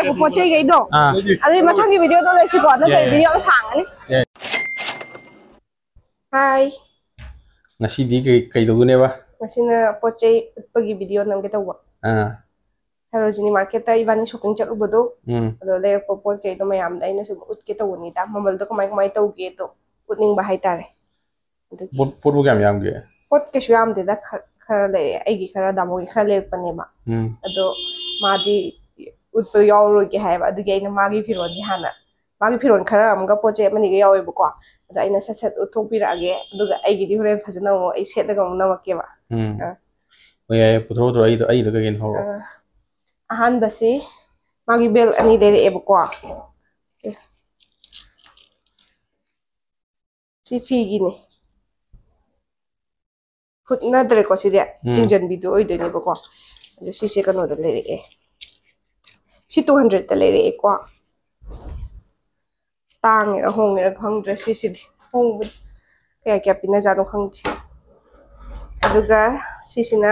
ꯂꯩꯔꯛꯄ ꯄꯣꯠ ꯆꯩꯈꯩꯗꯣ ꯑꯗꯨꯗꯤ ꯃꯊꯪꯒꯤ ꯚꯤꯗꯤꯑꯣꯗꯣ ꯂꯩꯁꯤꯀꯣ ꯅꯠꯇ꯭ꯔꯗꯤ ꯚꯤꯗꯤꯑꯣ ꯌꯥꯝ ꯁꯥꯡꯉꯅꯤ ꯍꯥꯏ ꯉꯁꯤꯗꯤ ꯀꯩꯗꯧꯗꯣꯏꯅꯦꯕ ꯉꯁꯤꯅ ꯄꯣꯠ ꯆꯩ ꯎꯠꯄꯒꯤ ꯚꯤꯗꯤꯑꯣ ꯅꯝꯒꯦ ꯇꯧꯕ ꯁꯔꯣꯖꯤꯅꯤ ꯃꯥꯔꯀꯦꯠꯇ ꯏꯕꯥꯅꯤ ꯁꯣꯄꯤꯡ ꯆꯠꯂꯨꯕꯗꯣ ꯑꯗꯣ ꯂꯩꯔꯛꯄ ꯄꯣꯠ ꯆꯩꯗꯣ ꯃꯌꯥꯝꯗ ꯑꯩꯅ ꯁꯨꯝ ꯎꯠꯀꯦ ꯇꯧꯕꯅꯤꯗ ꯃꯃꯜꯗꯣ ꯀꯃꯥꯏ ꯇꯧꯒꯦꯗꯣ ꯎꯠꯅꯤꯡꯕ ꯍꯥꯏꯇꯥꯔꯦ ꯄꯣꯠꯄꯨ ꯀꯌꯥꯝ ꯌꯥꯝꯒꯦ ꯄꯣꯠ ꯀꯩꯁꯨ ꯌꯥꯝꯗꯦꯗ ꯈꯔ ꯂꯩꯔꯦ ꯑꯩꯒꯤ ꯈꯔ ꯗꯥꯃꯣꯒꯤ ꯈꯔ ꯂꯩꯔꯛꯄꯅꯦꯕ ꯑꯗꯣ ꯃꯥꯗꯤ ꯎꯠꯄ ꯌꯥꯎꯔꯣꯏꯒꯦ ꯍꯥꯏꯕ ꯑꯗꯨꯒꯤ ꯑꯩꯅ ꯃꯥꯒꯤ ꯐꯤꯔꯣꯜꯁꯦ ꯍꯥꯟꯅ ꯃꯥꯒꯤ ꯐꯤꯔꯣꯜ ꯈꯔ ꯑꯃꯒ ꯄꯣꯠ ꯆꯩ ꯑꯃꯅꯤꯒ ꯌꯥꯎꯋꯦꯕꯀꯣ ꯑꯗꯣ ꯑꯩꯅ ꯁꯠ ꯎꯠꯊꯣꯛꯄꯤꯔꯛꯑꯒꯦ ꯑꯗꯨꯒ ꯑꯩꯒꯤꯗꯤ ꯍꯣꯔꯦꯟ ꯐꯖꯅ ꯑꯃꯨꯛ ꯑꯩ ꯁꯦꯠꯂꯒ ꯑꯃꯨꯛ ꯅꯝꯃꯛꯀꯦꯕ ꯍꯣꯏ ꯌꯥꯏ ꯄꯨꯊꯣꯔꯛꯑꯣ ꯑꯩꯗꯣ ꯀꯩꯀꯩꯅꯣ ꯍꯧꯔꯛꯑꯣ ꯑꯍꯥꯟꯕꯁꯤ ꯃꯥꯒꯤ ꯕꯦꯜ ꯑꯅꯤ ꯂꯩꯔꯛꯑꯦꯕꯀꯣ ꯁꯤ ꯐꯤꯒꯤꯅꯤ ꯍꯨꯠꯅꯗ꯭ꯔꯦꯀꯣ ꯁꯤꯗꯤ ꯆꯤꯡꯖꯟꯕꯤꯗꯣ ꯑꯣꯏꯗꯣꯏꯅꯦꯕꯀꯣ ꯑꯗꯣ ꯁꯤꯁꯦ ꯀꯩꯅꯣꯗ ꯂꯩꯔꯛꯑꯦ ꯁꯤ 200ꯇ ꯂꯩꯔꯛꯑꯦꯀꯣ ꯇꯥꯡꯉꯦꯔ ꯍꯣꯡꯉꯦꯔ ꯈꯪꯗ꯭ꯔꯦ ꯁꯤꯁꯤꯗꯤ ꯍꯣꯡꯕꯗꯤ ꯀꯌꯥ ꯄꯤꯅꯖꯥꯠꯅꯣ ꯈꯪꯗꯦ ꯑꯗꯨꯒ ꯁꯤꯁꯤꯅ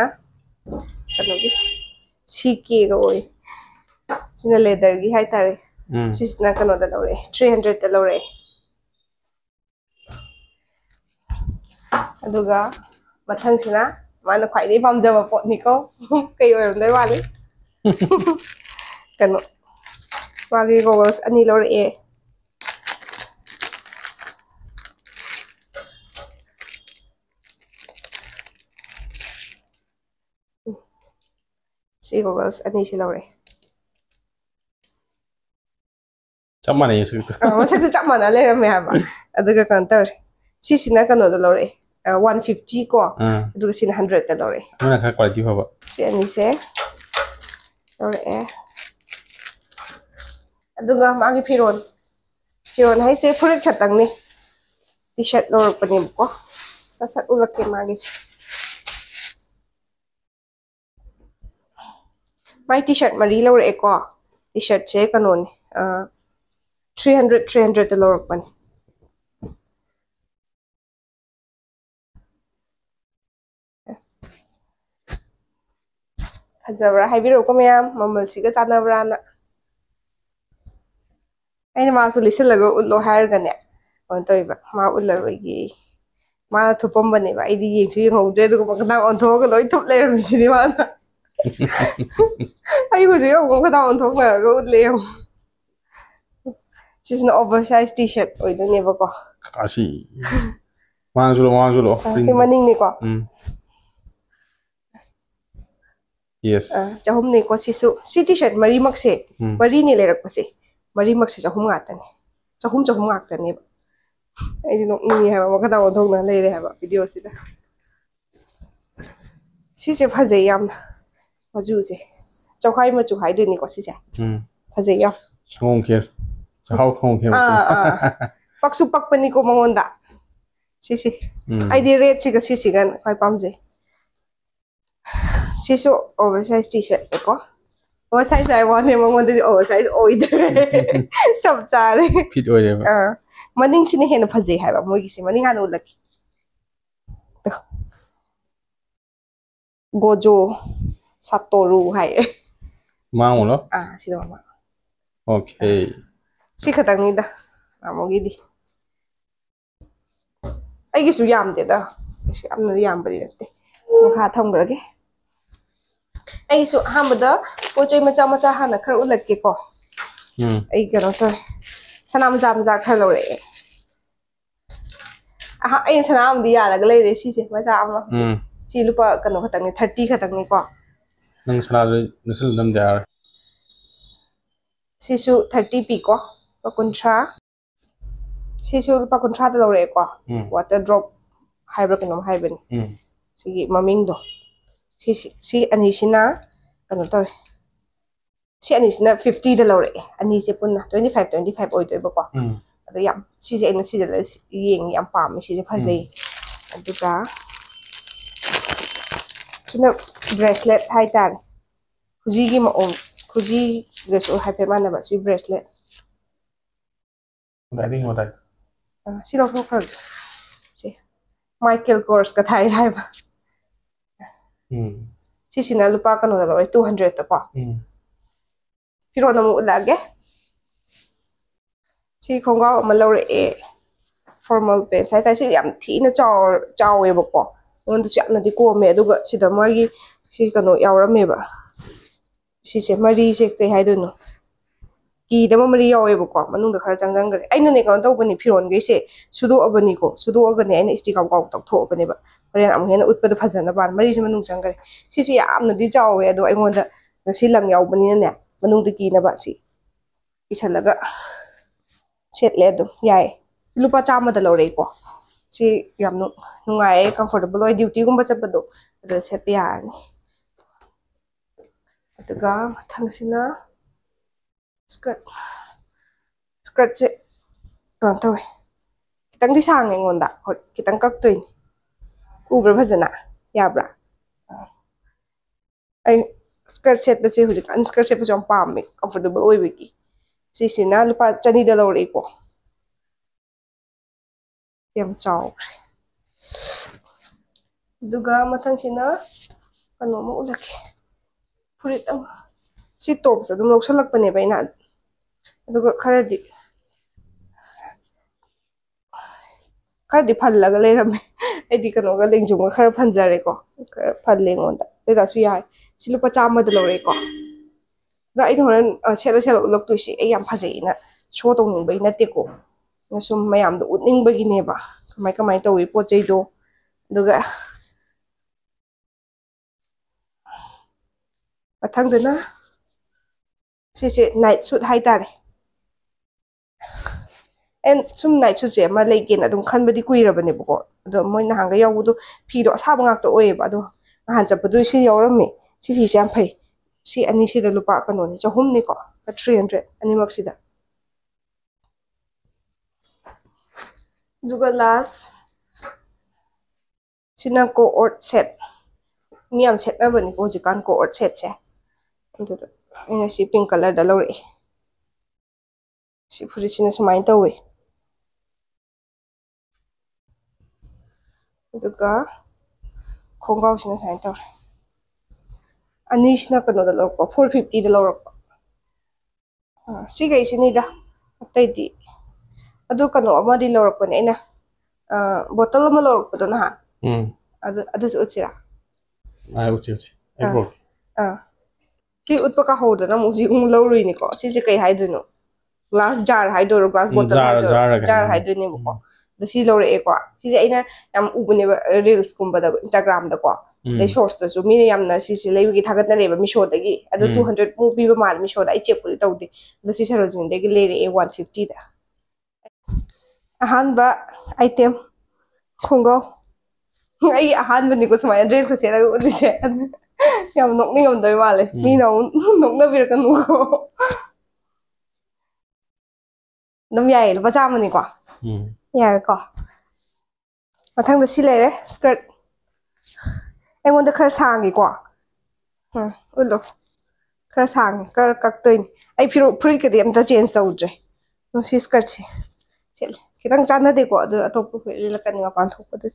ꯀꯩꯅꯣꯒꯤ ꯁꯤ ꯀꯦꯒ ꯑꯣꯏ ꯁꯤꯅ ꯂꯦꯗꯔꯒꯤ ꯍꯥꯏꯇꯥꯔꯦ ꯁꯤꯁꯤꯅ ꯀꯩꯅꯣꯗ ꯂꯧꯔꯛꯑꯦ 300ꯇ ꯂꯧꯔꯛꯑꯦ ꯑꯗꯨꯒ ꯃꯊꯪꯁꯤꯅ ꯃꯥꯅ ꯈ꯭ꯋꯥꯏꯗꯒꯤ ꯄꯥꯝꯖꯕ ꯄꯣꯠꯅꯤꯀꯣ ꯀꯩ ꯑꯣꯏꯔꯝꯗꯣꯏ ꯃꯥꯜꯂꯤ ꯀꯩꯅꯣ ꯃꯥꯒꯤ ꯒꯣꯒꯜꯁ ꯑꯅꯤ ꯂꯧꯔꯛꯑꯦ ꯁꯤ ꯒꯣꯒꯜꯁ ꯑꯅꯤꯁꯤ ꯂꯧꯔꯛꯑꯦ ꯆꯞ ꯃꯥꯟꯅꯩ ꯃꯁꯛꯁꯨ ꯆꯞ ꯃꯥꯟꯅ ꯂꯩꯔꯝꯃꯦ ꯍꯥꯏꯕ ꯑꯗꯨꯒ ꯀꯩꯅꯣ ꯇꯧꯔꯦ ꯁꯤꯁꯤꯅ ꯀꯩꯅꯣꯗ ꯂꯧꯔꯛꯑꯦ 150 ꯀꯣ ꯑꯗꯨꯒ ꯁꯤꯅ 100ꯇ ꯂꯧꯔꯛꯑꯦ ꯅꯪꯅ ꯈꯔ ꯀ꯭ꯋꯥꯂꯤꯇꯤ ꯐꯕ ꯁꯤ ꯑꯅꯤꯁꯦ ꯂꯧꯔꯛꯑꯦ ꯑꯗꯨꯒ ꯃꯥꯒꯤ ꯐꯤꯔꯣꯜ ꯍꯥꯏꯁꯦ ꯐꯨꯔꯤꯠ ꯈꯛꯇꯪꯅꯤ ꯇꯤ ꯁꯔꯠ ꯂꯧꯔꯛꯄꯅꯦꯕꯀꯣ ꯁꯠ ꯎꯠꯂꯛꯀꯦ ꯃꯥꯒꯤꯁꯦ ꯃꯥꯏ ꯇꯤ ꯁꯔꯠ ꯃꯔꯤ ꯂꯧꯔꯛꯑꯦꯀꯣ ꯇꯤ ꯁꯔꯠꯁꯦ ꯀꯩꯅꯣꯅꯤ 300ꯇ ꯂꯧꯔꯛꯄꯅꯤ ꯐꯖꯕ꯭ꯔꯥ ꯍꯥꯏꯕꯤꯔꯛꯎꯀꯣ ꯃꯌꯥꯝ ꯃꯃꯜꯁꯤꯒ ꯆꯥꯟꯅꯕ꯭ꯔꯥꯅ ꯑꯩꯅ ꯃꯥꯁꯨ ꯂꯤꯁꯤꯜꯂꯒ ꯎꯠꯂꯣ ꯍꯥꯏꯔꯒꯅꯦ ꯀꯩꯅꯣ ꯇꯧꯋꯦꯕ ꯃꯥ ꯎꯠꯂꯔꯣꯏꯒꯦ ꯃꯥꯅ ꯊꯨꯞꯄꯝꯕꯅꯦꯕ ꯑꯩꯗꯤ ꯌꯦꯡꯁꯨ ꯌꯦꯡꯍꯧꯗ꯭ꯔꯦ ꯑꯗꯨꯒ ꯃꯈꯥꯗꯥꯡ ꯑꯣꯟꯊꯣꯛꯑꯒ ꯂꯣꯏ ꯊꯨꯞ ꯂꯩꯔꯝꯃꯤꯁꯤꯅꯤ ꯃꯥꯅ ꯑꯩ ꯍꯧꯖꯤꯛ ꯑꯃꯨꯛ ꯃꯈꯥꯗꯥꯡ ꯑꯣꯟꯊꯣꯛꯅꯔꯒ ꯎꯠꯂꯦ ꯌꯦꯡꯉꯨ ꯁꯤꯁꯤꯅ ꯑꯣꯚꯔ ꯁꯥꯏꯖ ꯇꯤ ꯁꯔꯠ ꯑꯣꯏꯗꯣꯏꯅꯦꯕꯀꯣ ꯑꯁꯤ ꯃꯃꯥꯡꯁꯨ ꯁꯤ ꯃꯅꯤꯡꯅꯤꯀꯣ ꯌꯦꯁ 100ꯅꯤꯀꯣ ꯁꯤꯁꯨ ꯁꯤ ꯇꯤ ꯁꯔꯠ ꯃꯔꯤꯃꯛꯁꯦ ꯃꯔꯤꯅꯤ ꯂꯩꯔꯛꯄꯁꯦ ꯃꯔꯤꯃꯛꯁꯦ 100 ꯉꯥꯛꯇꯅꯦ 100 ꯉꯥꯛꯇꯅꯦꯕ ꯑꯩꯗꯤ ꯅꯣꯛꯅꯤꯡꯉꯦ ꯍꯥꯏꯕ ꯃꯈꯥꯗꯥꯡ ꯑꯣꯟꯊꯣꯛꯅ ꯂꯩꯔꯦ ꯍꯥꯏꯕ ꯚꯤꯗꯤꯑꯣꯁꯤꯗ ꯁꯤꯁꯦ ꯐꯖꯩ ꯌꯥꯝꯅ ꯃꯆꯨꯁꯦ ꯆꯧꯍꯥꯏ ꯃꯆꯨ ꯍꯥꯏꯗꯣꯏꯅꯤꯀꯣ ꯁꯤꯁꯦ ꯐꯖꯩ ꯌꯥꯝ ꯁꯪꯒꯣꯝ ꯈꯦꯔ ꯆꯥꯛꯍꯥꯎ ꯁꯪꯒꯣꯝ ꯈꯦꯔ ꯄꯛꯁꯨ ꯄꯛꯄꯅꯤꯀꯣ ꯃꯉꯣꯟꯗ ꯁꯤꯁꯤ ꯑꯩꯗꯤ ꯔꯦꯠꯁꯤꯒ ꯁꯤꯁꯤꯒ ꯈ꯭ꯋꯥꯏ ꯄꯥꯝꯖꯩ ꯁꯤꯁꯨ ꯑꯣꯚꯔ ꯁꯥꯏꯖ ꯇꯤ ꯁꯔꯠꯅꯦꯀꯣ ꯑꯣꯚꯔ ꯁꯥꯏꯖ ꯍꯥꯏꯕ ꯋꯥꯅꯦ ꯃꯉꯣꯟꯗꯗꯤ ꯑꯣꯚꯔ ꯁꯥꯏꯖ ꯑꯣꯏꯗ꯭ꯔꯦ ꯆꯞ ꯆꯥꯔꯦ ꯐꯤꯠ ꯑꯣꯏꯔꯦꯕ ꯃꯅꯤꯡꯁꯤꯅ ꯍꯦꯟꯅ ꯐꯖꯩ ꯍꯥꯏꯕ ꯃꯣꯏꯒꯤꯁꯦ ꯃꯅꯤꯡ ꯍꯥꯟꯅ ꯎꯠꯂꯛꯀꯦ ꯒꯣꯖꯣ ꯁꯥꯇꯣꯔꯨ ꯍꯥꯏꯌꯦ ꯃꯥꯡꯉꯨꯅꯣ ꯁꯤꯗ ꯃꯃꯥꯡ ꯑꯣꯀꯦ ꯁꯤ ꯈꯛꯇꯪꯅꯤꯗ ꯇꯥꯃꯣꯒꯤꯗꯤ ꯑꯩꯒꯤꯁꯨ ꯌꯥꯝꯗꯦꯗ ꯀꯩꯁꯨ ꯌꯥꯝꯅ ꯌꯥꯝꯕꯗꯤ ꯅꯠꯇꯦ ꯃꯈꯥ ꯊꯝꯈ꯭ꯔꯒꯦ ꯑꯩꯁꯨ ꯑꯍꯥꯟꯕꯗ ꯄꯣꯠ ꯆꯩ ꯃꯆꯥ ꯍꯥꯟꯅ ꯈꯔ ꯎꯠꯂꯛꯀꯦꯀꯣ ꯑꯩ ꯀꯩꯅꯣ ꯇꯧꯋꯦ ꯁꯅꯥ ꯃꯆꯥ ꯈꯔ ꯂꯧꯔꯛꯑꯦ ꯑꯩꯅ ꯁꯅꯥ ꯑꯃꯗꯤ ꯌꯥꯜꯂꯒ ꯂꯩꯔꯦ ꯁꯤꯁꯦ ꯃꯆꯥ ꯑꯃ ꯁꯤ ꯂꯨꯄꯥ ꯀꯩꯅꯣ ꯈꯛꯇꯪꯅꯤ 30 ꯈꯛꯇꯪꯅꯤꯀꯣ ꯅꯪ ꯁꯅꯥꯗꯨ ꯅꯁꯤꯜ ꯅꯝꯗ ꯌꯥꯔꯣꯏ ꯁꯤꯁꯨ 30 ꯄꯤꯀꯣ ꯂꯨꯄꯥ 50 ꯁꯤꯁꯨ ꯂꯨꯄꯥ 50ꯗ ꯂꯧꯔꯛꯑꯦꯀꯣ ꯋꯥꯇꯔ ꯗ꯭ꯔꯣꯞ ꯍꯥꯏꯕ꯭ꯔꯥ ꯀꯩꯅꯣꯝ ꯍꯥꯏꯕꯅꯤ ꯁꯤꯒꯤ ꯃꯃꯤꯡꯗꯣ ꯁꯤ ꯑꯅꯤꯁꯤꯅ ꯀꯩꯅꯣ ꯇꯧꯋꯦ ꯁꯤ ꯑꯅꯤꯁꯤꯅ 50ꯗ ꯂꯧꯔꯛꯑꯦ ꯑꯅꯤꯁꯦ ꯄꯨꯟꯅ 25 ꯑꯣꯏꯗꯣꯏꯕꯀꯣ ꯑꯗꯣ ꯌꯥꯝ ꯁꯤꯁꯦ ꯑꯩꯅ ꯁꯤꯗ ꯌꯦꯡꯉꯤ ꯌꯥꯝ ꯄꯥꯝꯃꯦ ꯁꯤꯁꯦ ꯐꯖꯩ ꯑꯗꯨꯒ ꯁꯤꯅ ꯕ꯭ꯔꯦꯁꯂꯦꯠ ꯍꯥꯏꯇꯥꯔꯦ ꯈꯨꯖꯤꯒꯤ ꯃꯑꯣꯡ ꯈꯨꯖꯤꯒꯁꯨ ꯍꯥꯏꯐꯦꯠ ꯃꯥꯟꯅꯕ ꯁꯤ ꯕ꯭ꯔꯦꯁꯂꯦꯠ ꯁꯤ ꯂꯧꯊꯣꯛꯈ꯭ꯔꯒꯦ ꯁꯤ ꯃꯥꯏꯀꯦꯜ ꯀꯣꯔꯁꯀ ꯊꯥꯏ ꯍꯥꯏꯕ ꯁꯤꯁꯤꯅ ꯂꯨꯄꯥ ꯀꯩꯅꯣꯗ ꯂꯧꯔꯦ 200ꯇ ꯀꯣ Firon amu ulage. Si khongaw ama lawre e formal pants hai ta si yam thina chaw e bako. Ngon du yamna di ko me aduga sida magi si kano yawrame ba. Si se mari se kai hai dono. Ki dama mari yawe bako manung da khara changjang gare. Aina ne kan tawbani firon gai se sudo abani ko sudo agane aina isti kaw kaw tak tho abani ba. Horen am hena utpada phajana ban mari se manung changgare. Si si yamna di chaw e adu ai ngonda si lang yawbani ne manung da ki na ba si. Isalaga set le do yai. Lupa chama da lore ko. Si yam nungai comfortable oi duty gumba chapado ada set ya ni. Aduga thangsina skirt se pronto we. Kitang di sang ngonda kitang kak toin. Ubra bhajana yabra. Ai skirt set base hujik an skirt set pajam pam me comfortable oi wiki. Si sina lupa chani da lore ko. Yang jauh. Juga matang sina ano mo ulaki. Purit ang si top sa dum loksalak pa ni ba ina. Aduga karadi phallaga leirame. Edi kano ga lengjung khara phanjare ko. Phalling onda. Eda su yai. Silupa chama da lore ko. Ga ino horan sela ulok tu si ay yam phajai na. Show tong ning ba ina te ko. Ngasum mayam do utning ba gine ba. Kamay tawi po chay do. Duga. Matang na. Si night suit hai tare. And sum night suit se ma legin adum khan ba di kuira ba ne bako. Ado moy na hanga yaw do phi do asaba ngak to oye ba do. Han chap do si yawrami. Si phi jam phai. Si ani si da lupa kano ni chahum ni ko. 300 ani mak si da. Duga last sina cohort set. Miam set na bani ko jikan cohort set se. Ina si pink color da lawre. Si puri sina sumain tawi. Duga khongaw sina sain tawre. Ani sina kano da lawre ko 450 da lawre ko. Si gai sini da. Atay di. Adu kano ama di lawre ko na ina. Bottle ma lawre ko do na ha. Adu sa utsira. Ai uchi. Ai bro. Si utpa ka hold na mo si lawre ni ko. Si kay hai do no. Glass jar hai do glass bottle jar hai do ni mo ko. Da si lawre e ko. Si aina yam ubune reels kumba da Instagram da ko. Dai shorts da so mi yam na si lewi gi thagat na leba mi show da gi. Adu 200 mo pi ba mal mi show da ai check ko tawdi. Da si sarojin da gi lere e 150 da. Ahan ba item khongaw. Ai ahan ba ni ko sumaya dress ko sela ko ni se. Yam nok ni ngam doi wale. Mi na nok na bir kan ko. Nam yai lo ba cha mani ko. Yai ko. Mathang da si lere skirt. Ai ngon da khar sang gi ko. Ulo. Khar sang kar kak toin. Ai phiro phri ke dem ta change ta udre. No si skirt si. Sel. Kitang chana de ko adu atop ko la kan nga pan thok ko de.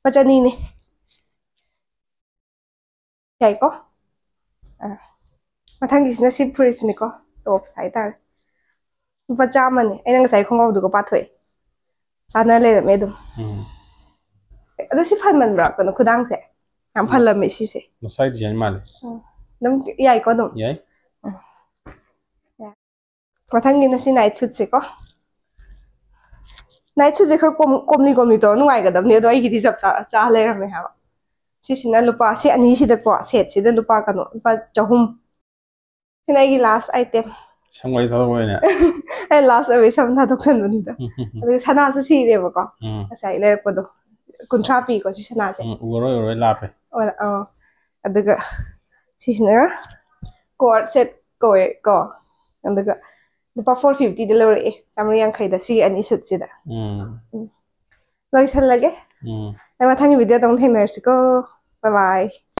Pachani ni. Yai ko. Mathang gi sina si phri ni ko. Top sai ta. Pachama ni. Ai nang sai khongaw du ko pathoi. Chana le me dum. Adu si phan man bra ko no khudang se. Am phan la me si se. No side jan mal. Nam yai ko dum. Yai. Mathang gi na si night suit se ko. Night suit je khar komni to nu ai ga dam ne do ai gi di jap cha le ra me ha. Si sina lupa si ani si da ko set si da lupa kano lupa chahum. Sinai gi last item. Samwai thaw ko ne. Ai last away sam tha dok san bani da. Adu sana sa si de ba ko. Sai le ko do. Kuntra pi ko si sana se. Uro la pe. Ora aduga si sina court set ko e ko. Aduga lupa 450 de lore e. Chamri yang khai da si ani sut si da. Loi san lage. Ai mathang video tong thai mer si ko. Bye bye.